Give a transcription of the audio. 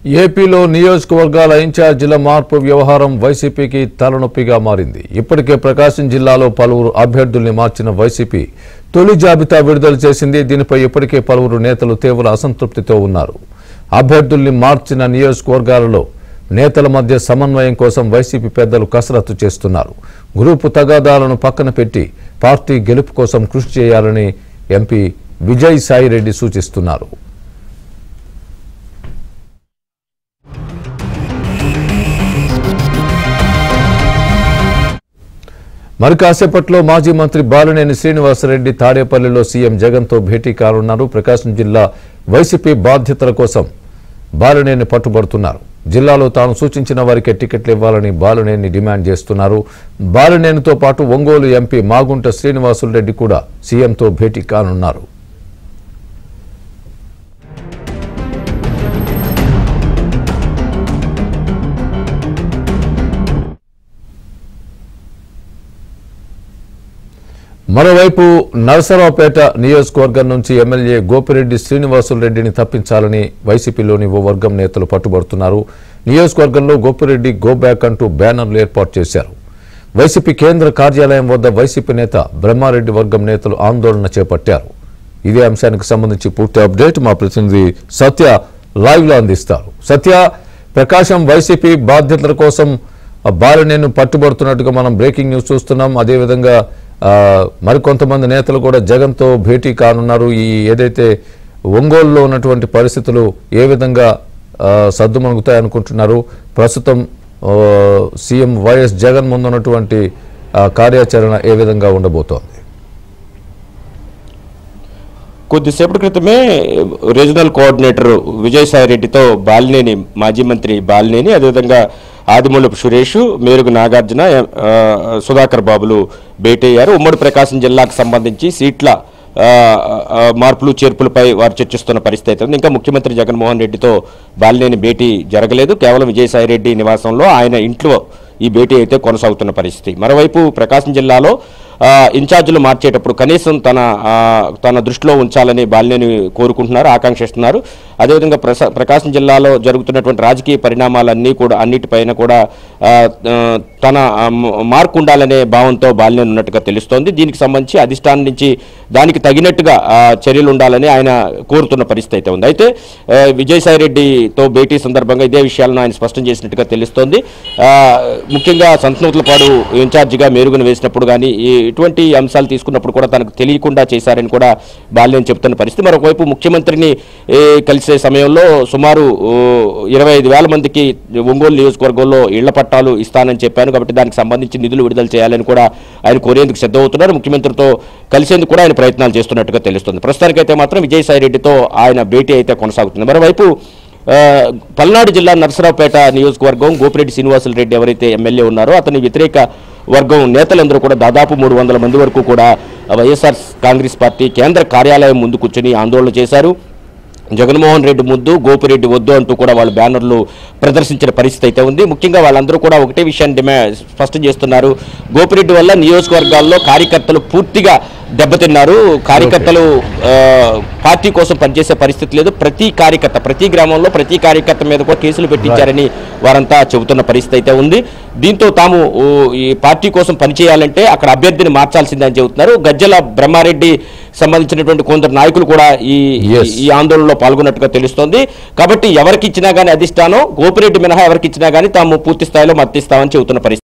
ఏపీలో నియోజకవర్గాల ఇన్ఛార్జీల మార్పు వ్యవహారం వైసీపీకి తలనొప్పిగా మారింది. ఇప్పటికే ప్రకాశం జిల్లాలో పలువురు అభ్యర్థుల్ని మార్చిన వైసీపీ తొలి జాబితా విడుదల చేసింది. దీనిపై ఇప్పటికే పలువురు నేతలు తీవ్ర అసంతృప్తితో ఉన్నారు. అభ్యర్థుల్ని మార్చిన నియోజకవర్గాలలో నేతల మధ్య సమన్వయం కోసం వైసీపీ పెద్దలు కసరత్తు చేస్తున్నారు. గ్రూపు తగాదాలను పక్కన పెట్టి పార్టీ గెలుపు కోసం కృషి చేయాలని ఎంపీ విజయసాయిరెడ్డి సూచిస్తున్నారు. మరి కాసేపట్లో మాజీ మంత్రి బాలినేని శ్రీనివాసరెడ్డి తాడేపల్లిలో సీఎం జగన్తో భేటీ కానున్నారు. ప్రకాశం జిల్లా వైసీపీ బాధ్యతల కోసం బాలినేని పట్టుబడుతున్నారు. జిల్లాలో తాను సూచించిన వారికి టికెట్లు ఇవ్వాలని బాలినేని డిమాండ్ చేస్తున్నారు. బాలినేనితో పాటు ఒంగోలు ఎంపీ మాగుంట శ్రీనివాసులరెడ్డి కూడా సీఎంతో భేటీ కానున్నారు. మరోవైపు నరసరావుపేట నియోజకవర్గం నుంచి ఎమ్మెల్యే గోపిరెడ్డి శ్రీనివాసులరెడ్డిని తప్పించాలని వైసీపీలోని ఓ వర్గం నేతలు పట్టుబడుతున్నారు. నియోజకవర్గంలో గోపిరెడ్డి గో బ్యాక్ అంటూ బ్యానర్లు ఏర్పాటు చేశారు. వైసీపీ కేంద్ర కార్యాలయం వద్ద వైసీపీ నేత బ్రహ్మారెడ్డి వర్గం నేతలు ఆందోళన చేపట్టారు. ఇదే అంశానికి సంబంధించి పూర్తి అప్డేట్ మా ప్రతినిధి సత్య లైవ్ లో అందిస్తారు. సత్య, ప్రకాశం వైసీపీ బాధ్యతల కోసం బాలినేని పట్టుబడుతున్నట్టుగా మనం బ్రేకింగ్ న్యూస్ చూస్తున్నాం. అదేవిధంగా మరికొంతమంది నేతలు కూడా జగన్తో భేటీ కానున్నారు. ఈ ఏదైతే ఒంగోలులో ఉన్నటువంటి పరిస్థితులు ఏ విధంగా సద్దుమణుగుతాయనుకుంటున్నారు? ప్రస్తుతం సీఎం వైఎస్ జగన్ ముందున్నటువంటి కార్యాచరణ ఏ విధంగా ఉండబోతోంది? కొద్దిసేపటి క్రితమే రీజనల్ కోఆర్డినేటర్ విజయసాయిరెడ్డితో బాలినేని, మాజీ మంత్రి బాలినేని, అదేవిధంగా ఆదిమూలపు సురేష్, మేరుగు నాగార్జున, సుధాకర్ బాబులు భేటీ అయ్యారు. ఉమ్మడి ప్రకాశం జిల్లాకు సంబంధించి సీట్ల మార్పులు చేర్పులపై వారు చర్చిస్తున్న పరిస్థితి అయితే ఉంది. ఇంకా ముఖ్యమంత్రి జగన్మోహన్ రెడ్డితో బాలినేని భేటీ జరగలేదు. కేవలం విజయసాయిరెడ్డి నివాసంలో ఆయన ఇంట్లో ఈ భేటీ అయితే కొనసాగుతున్న పరిస్థితి. మరోవైపు ప్రకాశం జిల్లాలో ఇన్ఛార్జీలు మార్చేటప్పుడు కనీసం తన దృష్టిలో ఉంచాలని బాలినేని కోరుకుంటున్నారు, ఆకాంక్షిస్తున్నారు. అదేవిధంగా ప్రకాశం జిల్లాలో జరుగుతున్నటువంటి రాజకీయ పరిణామాలన్నీ కూడా అన్నిటిపైన కూడా తన మార్కు ఉండాలనే భావంతో బాలినేని ఉన్నట్టుగా తెలుస్తోంది. దీనికి సంబంధించి అధిష్టానం నుంచి దానికి తగినట్టుగా చర్యలు ఉండాలని ఆయన కోరుతున్న పరిస్థితి అయితే ఉంది. అయితే విజయసాయిరెడ్డితో భేటీ సందర్భంగా ఇదే విషయాలను ఆయన స్పష్టం చేసినట్టుగా తెలుస్తోంది. ముఖ్యంగా సంతనూతలపాడు ఇన్ఛార్జిగా మేరుగును వేసినప్పుడు కానీ ఇటువంటి అంశాలు తీసుకున్నప్పుడు కూడా తనకు తెలియకుండా చేశారని కూడా బాలినేని చెబుతున్న పరిస్థితి. మరొకవైపు ముఖ్యమంత్రిని కలిసే సమయంలో సుమారు 25,000 మందికి ఒంగోలు నియోజకవర్గంలో ఇళ్ల పట్టాలు ఇస్తానని చెప్పాను, కాబట్టి దానికి సంబంధించి నిధులు విడుదల చేయాలని కూడా ఆయన కోరేందుకు సిద్ధమవుతున్నారు. ముఖ్యమంత్రితో కలిసేందుకు కూడా ఆయన ప్రయత్నాలు చేస్తున్నట్టుగా తెలుస్తుంది. ప్రస్తుతానికైతే మాత్రం విజయసాయిరెడ్డితో ఆయన భేటీ అయితే కొనసాగుతుంది. మరోవైపు పల్నాడు జిల్లా నరసరావుపేట నియోజకవర్గం గోపిరెడ్డి శ్రీనివాసులరెడ్డి ఎవరైతే ఎమ్మెల్యే ఉన్నారో అతని వ్యతిరేక వర్గం నేతలందరూ కూడా దాదాపు 300 మంది వరకు కూడా వైఎస్ఆర్ కాంగ్రెస్ పార్టీ కేంద్ర కార్యాలయం ముందు కూర్చొని ఆందోళన చేశారు. జగన్మోహన్ రెడ్డి ముద్దు, గోపిరెడ్డి వద్దు అంటూ కూడా వాళ్ళు బ్యానర్లు ప్రదర్శించిన పరిస్థితి అయితే ఉంది. ముఖ్యంగా వాళ్ళందరూ కూడా ఒకటే విషయాన్ని స్పష్టం చేస్తున్నారు. గోపిరెడ్డి వల్ల నియోజకవర్గాల్లో కార్యకర్తలు పూర్తిగా దెబ్బతిన్నారు. కార్యకర్తలు పార్టీ కోసం పనిచేసే పరిస్థితి లేదు. ప్రతి కార్యకర్త, ప్రతి గ్రామంలో ప్రతి కార్యకర్త మీద కూడా కేసులు పెట్టించారని వారంతా చెబుతున్న పరిస్థితి అయితే ఉంది. దీంతో తాము ఈ పార్టీ కోసం పనిచేయాలంటే అక్కడ అభ్యర్థిని మార్చాల్సిందని చెబుతున్నారు. గజ్జల బ్రహ్మారెడ్డి సంబంధించినటువంటి కొందరు నాయకులు కూడా ఈ ఆందోళనలో పాల్గొన్నట్టుగా తెలుస్తోంది. కాబట్టి ఎవరికి ఇచ్చినా కానీ అధిష్టానం, గోపిరెడ్డి మినహా ఎవరికి ఇచ్చినా కానీ తాము పూర్తి స్థాయిలో మద్దతిస్తామని చెబుతున్న పరిస్థితి.